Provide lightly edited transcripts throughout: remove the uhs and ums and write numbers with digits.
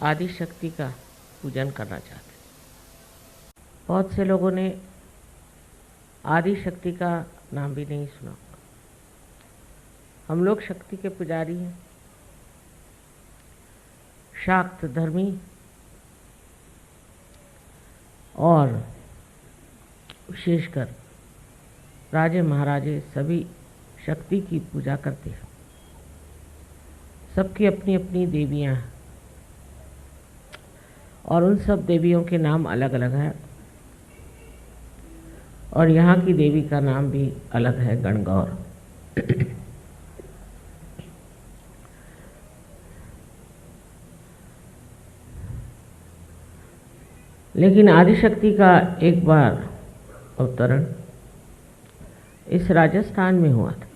आदि शक्ति का पूजन करना चाहते हैं। बहुत से लोगों ने आदि शक्ति का नाम भी नहीं सुना। हम लोग शक्ति के पुजारी हैं, शाक्त धर्मी और विशेषकर राजे महाराजे सभी शक्ति की पूजा करते हैं। सबकी अपनी अपनी देवियां हैं और उन सब देवियों के नाम अलग अलग हैं और यहाँ की देवी का नाम भी अलग है, गणगौर। लेकिन आदिशक्ति का एक बार अवतरण इस राजस्थान में हुआ था,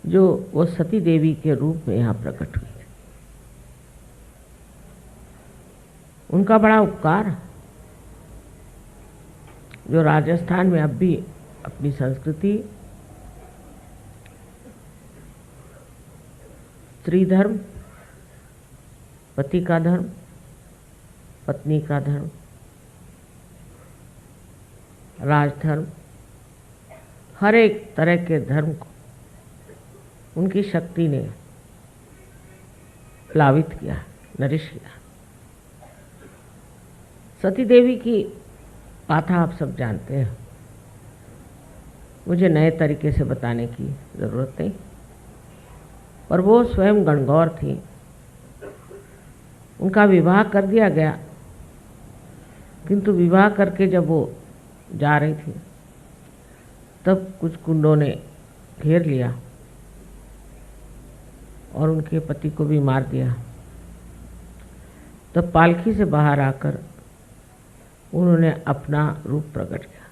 जो वो सती देवी के रूप में यहाँ प्रकट हुई थी। उनका बड़ा उपकार जो राजस्थान में अब भी अपनी संस्कृति, स्त्री धर्म, पति का धर्म, पत्नी का धर्म, राजधर्म, हर एक तरह के धर्म को उनकी शक्ति ने प्लावित किया, नरिश किया। सती देवी की गाथा आप सब जानते हैं, मुझे नए तरीके से बताने की ज़रूरत नहीं। और वो स्वयं गणगौर थी। उनका विवाह कर दिया गया, किंतु विवाह करके जब वो जा रही थी तब कुछ गुंडों ने घेर लिया और उनके पति को भी मार दिया। तब पालकी से बाहर आकर उन्होंने अपना रूप प्रकट किया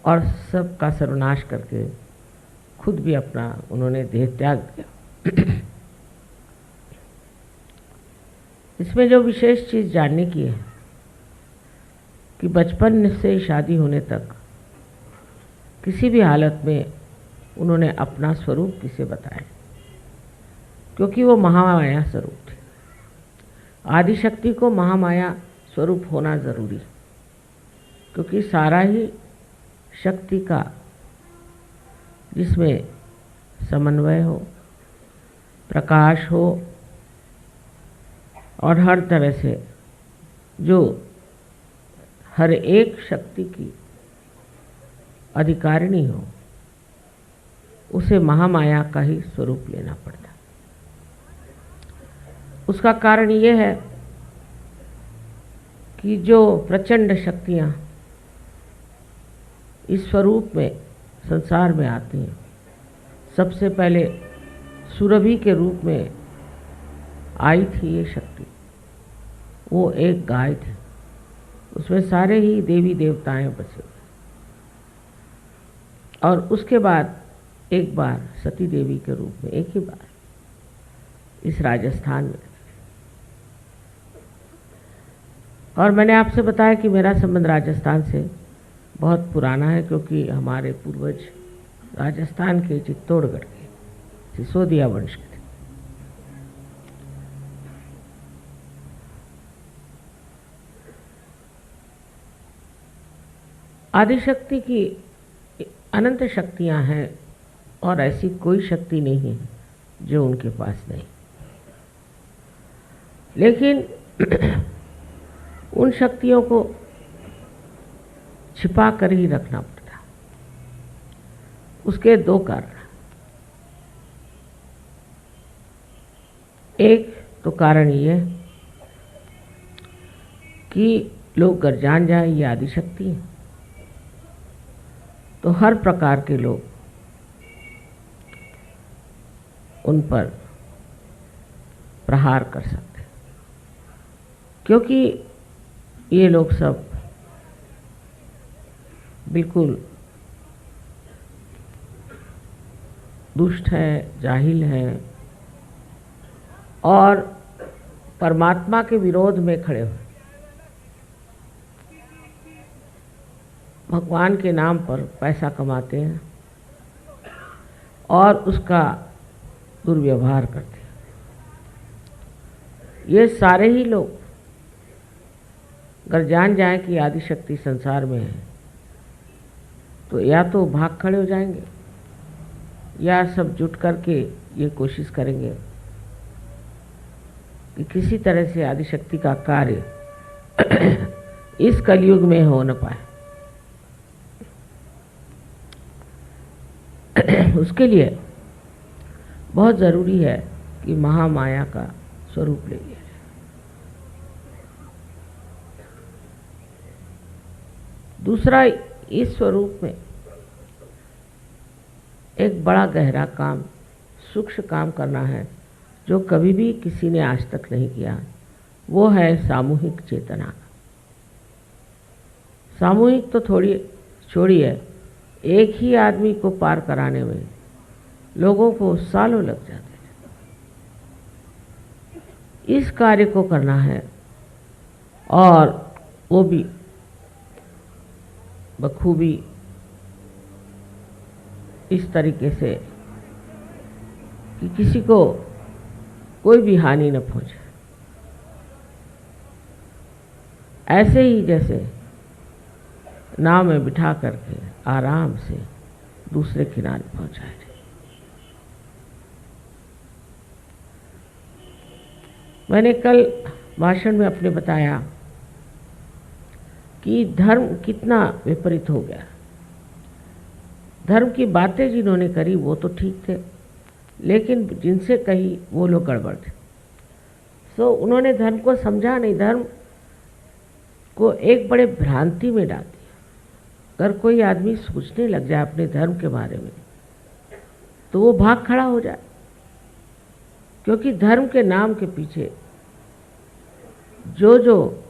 और सबका सर्वनाश करके खुद भी अपना उन्होंने देह त्याग दिया। इसमें जो विशेष चीज़ जानने की है कि बचपन से शादी होने तक किसी भी हालत में उन्होंने अपना स्वरूप किसे बताया, क्योंकि वो महामाया स्वरूप थे। आदिशक्ति को महामाया स्वरूप होना ज़रूरी, क्योंकि सारा ही शक्ति का जिसमें समन्वय हो, प्रकाश हो और हर तरह से जो हर एक शक्ति की अधिकारिणी हो, उसे महामाया का ही स्वरूप लेना पड़ता। उसका कारण ये है कि जो प्रचंड शक्तियाँ इस स्वरूप में संसार में आती हैं, सबसे पहले सुरभि के रूप में आई थी ये शक्ति। वो एक गाय थी, उसमें सारे ही देवी देवताएं बसे। और उसके बाद एक बार सती देवी के रूप में, एक ही बार इस राजस्थान में। और मैंने आपसे बताया कि मेरा संबंध राजस्थान से बहुत पुराना है, क्योंकि हमारे पूर्वज राजस्थान के चित्तौड़गढ़ के सिसोदिया वंश के थे। आदिशक्ति की अनंत शक्तियां हैं और ऐसी कोई शक्ति नहीं है जो उनके पास नहीं। लेकिन उन शक्तियों को छिपा कर ही रखना पड़ता। उसके दो कारण। एक तो कारण ये कि लोग अगर जान जाए ये आदिशक्ति है तो हर प्रकार के लोग उन पर प्रहार कर सकते, क्योंकि ये लोग सब बिल्कुल दुष्ट हैं, जाहिल हैं और परमात्मा के विरोध में खड़े हुए, भगवान के नाम पर पैसा कमाते हैं और उसका दुर्व्यवहार करते हैं। ये सारे ही लोग अगर जान जाए कि आदिशक्ति संसार में है तो या तो भाग खड़े हो जाएंगे या सब जुट करके ये कोशिश करेंगे कि किसी तरह से आदिशक्ति का कार्य इस कलयुग में हो न पाए। उसके लिए बहुत ज़रूरी है कि महामाया का स्वरूप ले लिया जाए। दूसरा, इस स्वरूप में एक बड़ा गहरा काम, सूक्ष्म काम करना है जो कभी भी किसी ने आज तक नहीं किया। वो है सामूहिक चेतना। सामूहिक तो थोड़ी छोड़िए, एक ही आदमी को पार कराने में लोगों को सालों लग जाते हैं। इस कार्य को करना है और वो भी बखूबी इस तरीके से कि किसी को कोई भी हानि न पहुंचे। ऐसे ही जैसे नाव में बिठा करके आराम से दूसरे किनारे पहुंचाए। मैंने कल भाषण में अपने बताया कि धर्म कितना विपरीत हो गया। धर्म की बातें जिन्होंने करी वो तो ठीक थे, लेकिन जिनसे कही वो लोग गड़बड़ थे। सो उन्होंने धर्म को समझा नहीं, धर्म को एक बड़े भ्रांति में डाल दिया। अगर कोई आदमी सोचने लग जाए अपने धर्म के बारे में तो वो भाग खड़ा हो जाए, क्योंकि धर्म के नाम के पीछे जो जो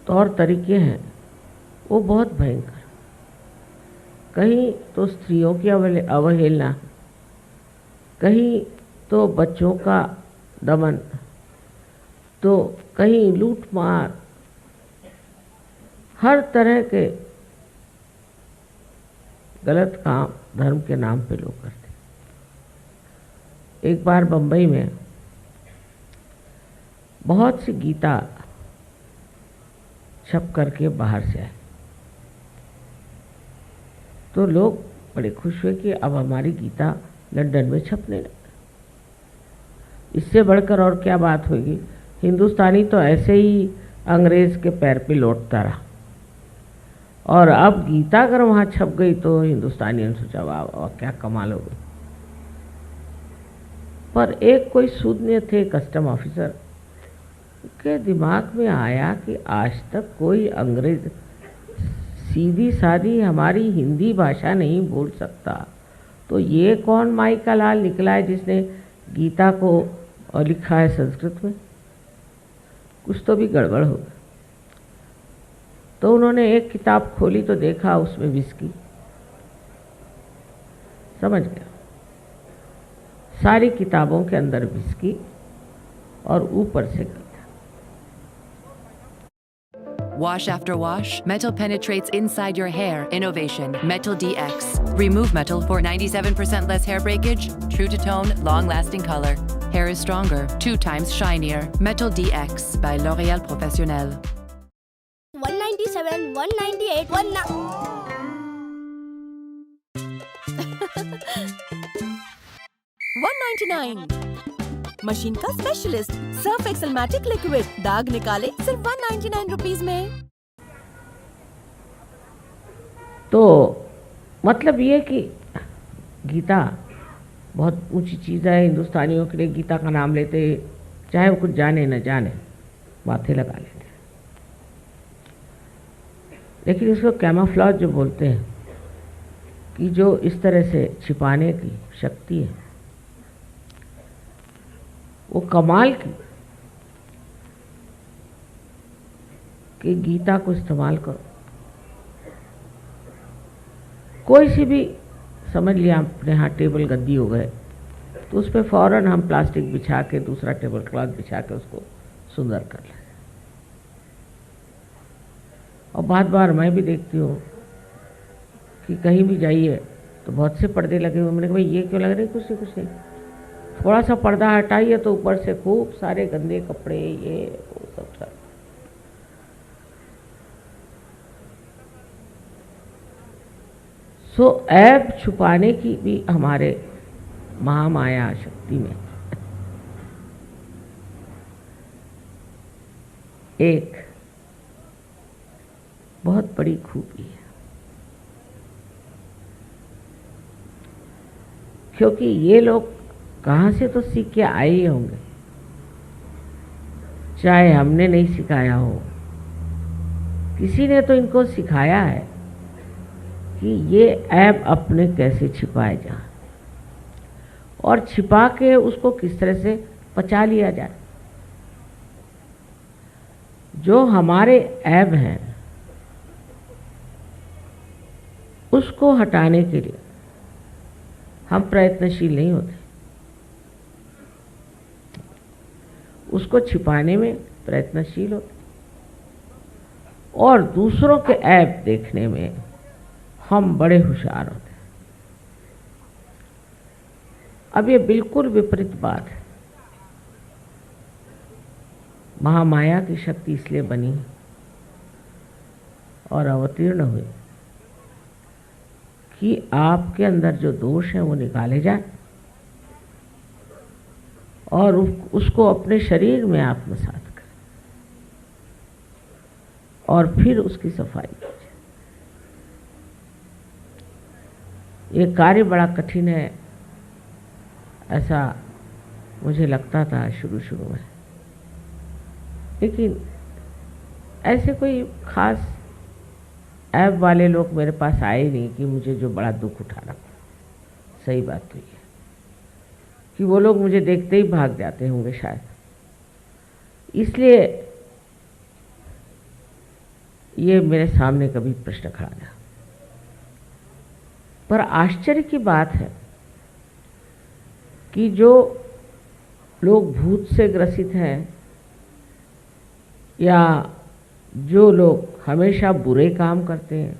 तौर तरीके हैं वो बहुत भयंकर। कहीं तो स्त्रियों की अवहेलना, कहीं तो बच्चों का दमन, तो कहीं लूट मार, हर तरह के गलत काम धर्म के नाम पे लोग करते। एक बार बंबई में बहुत सी गीता छप करके बाहर से आए तो लोग बड़े खुश हुए कि अब हमारी गीता लंदन में छपने लगी। इससे बढ़कर और क्या बात होगी। हिंदुस्तानी तो ऐसे ही अंग्रेज के पैर पे लौटता रहा और अब गीता अगर वहाँ छप गई तो हिंदुस्तानियों ने सोचा वाह क्या कमाल हो गई। पर एक कोई शून्य थे कस्टम ऑफिसर के दिमाग में आया कि आज तक कोई अंग्रेज सीधी सादी हमारी हिंदी भाषा नहीं बोल सकता, तो ये कौन माई का लाल निकला है जिसने गीता को लिखा है संस्कृत में। कुछ तो भी गड़बड़ हो गया। तो उन्होंने एक किताब खोली तो देखा उसमें विस्की। समझ गया, सारी किताबों के अंदर विस्की और ऊपर से Gita. Wash after wash, metal penetrates inside your hair. Innovation, Metal DX. Remove metal for 97% less hair breakage, true to tone, long-lasting color. Hair is stronger, 2 times shinier. Metal DX by L'Oréal Professionnel. 197, 198, 199. Machine का specialist Surf Excel magic liquid, दाग निकाले सिर्फ 199 rupees में। तो मतलब ये कि गीता बहुत ऊंची चीज़ है। हिंदुस्तानियों के लिए गीता का नाम लेते चाहे वो कुछ जाने न जाने माथे लगा लेते, लेकिन इसको कैमोफ्लेज जो बोलते हैं कि जो इस तरह से छिपाने की शक्ति है वो कमाल की कि गीता को इस्तेमाल करो। कोई सी भी समझ लिया अपने यहाँ टेबल गद्दी हो गए तो उस पर फ़ौरन हम प्लास्टिक बिछा के दूसरा टेबल क्लॉथ बिछा के उसको सुंदर कर लें। और बार बार मैं भी देखती हूँ कि कहीं भी जाइए तो बहुत से पर्दे लगे हुए। मैंने कहा भाई ये क्यों लग रहे, कुछ नहीं थोड़ा सा पर्दा हटाइए तो ऊपर से खूब सारे गंदे कपड़े, ये वो सब। सो ऐब छुपाने की भी हमारे महामाया शक्ति में एक बहुत बड़ी खूबी है, क्योंकि ये लोग कहाँ से तो सीख के आए ही होंगे, चाहे हमने नहीं सिखाया हो, किसी ने तो इनको सिखाया है कि ये ऐब अपने कैसे छिपाए जाए और छिपा के उसको किस तरह से पचा लिया जाए। जो हमारे ऐब हैं उसको हटाने के लिए हम प्रयत्नशील नहीं होते, उसको छिपाने में प्रयत्नशील होते और दूसरों के ऐब देखने में हम बड़े होशियार होते हैं। अब ये बिल्कुल विपरीत बात है। महामाया की शक्ति इसलिए बनी और अवतीर्ण हुई कि आपके अंदर जो दोष हैं वो निकाले जाए और उसको अपने शरीर में आत्मसात करें और फिर उसकी सफाई कीजिए। ये कार्य बड़ा कठिन है, ऐसा मुझे लगता था शुरू में, लेकिन ऐसे कोई खास ऐब वाले लोग मेरे पास आए नहीं कि मुझे जो बड़ा दुख उठाना पड़ा। सही बात तो ये है कि वो लोग मुझे देखते ही भाग जाते होंगे शायद, इसलिए ये मेरे सामने कभी प्रश्न खड़ा था। पर आश्चर्य की बात है कि जो लोग भूत से ग्रसित हैं या जो लोग हमेशा बुरे काम करते हैं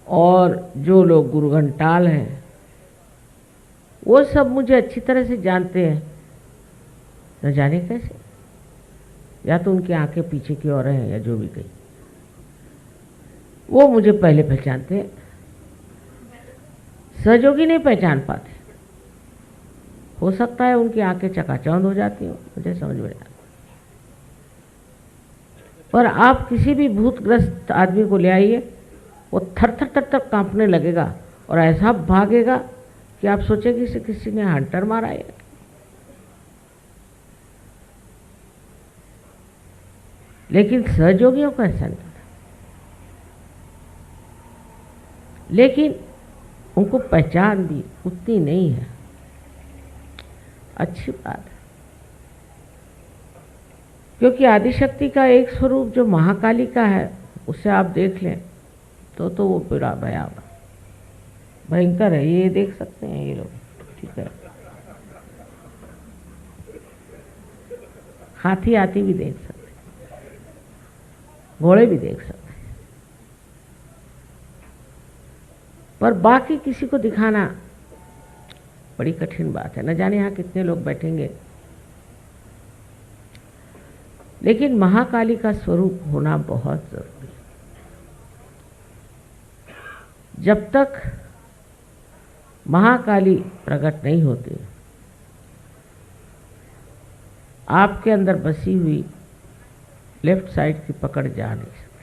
और जो लोग गुरघंटाल हैं, वो सब मुझे अच्छी तरह से जानते हैं। न जाने कैसे, या तो उनकी आंखें पीछे की ओर हैं या जो भी कहीं, वो मुझे पहले पहचानते हैं, सहयोगी नहीं पहचान पाते। हो सकता है उनकी आंखें चकाचौंध हो जाती हो, मुझे समझ में आता। पर आप किसी भी भूतग्रस्त आदमी को ले आइए, वो थर थर थर थर कांपने लगेगा और ऐसा भागेगा कि आप सोचेंगे कि किसी ने हंटर मारा है। लेकिन सहयोगियों को ऐसा नहीं था, लेकिन उनको पहचान भी उतनी नहीं है। अच्छी बात है, क्योंकि आदिशक्ति का एक स्वरूप जो महाकाली का है उसे आप देख लें तो वो बड़ा भयंकर है। ये देख सकते हैं ये लोग, ठीक है, हाथी आती भी देख सकते हैं, घोड़े भी देख सकते हैं, पर बाकी किसी को दिखाना बड़ी कठिन बात है। न जाने यहाँ कितने लोग बैठेंगे, लेकिन महाकाली का स्वरूप होना बहुत जरूरी है। जब तक महाकाली प्रकट नहीं होती, आपके अंदर बसी हुई लेफ्ट साइड की पकड़ जा नहीं सकती।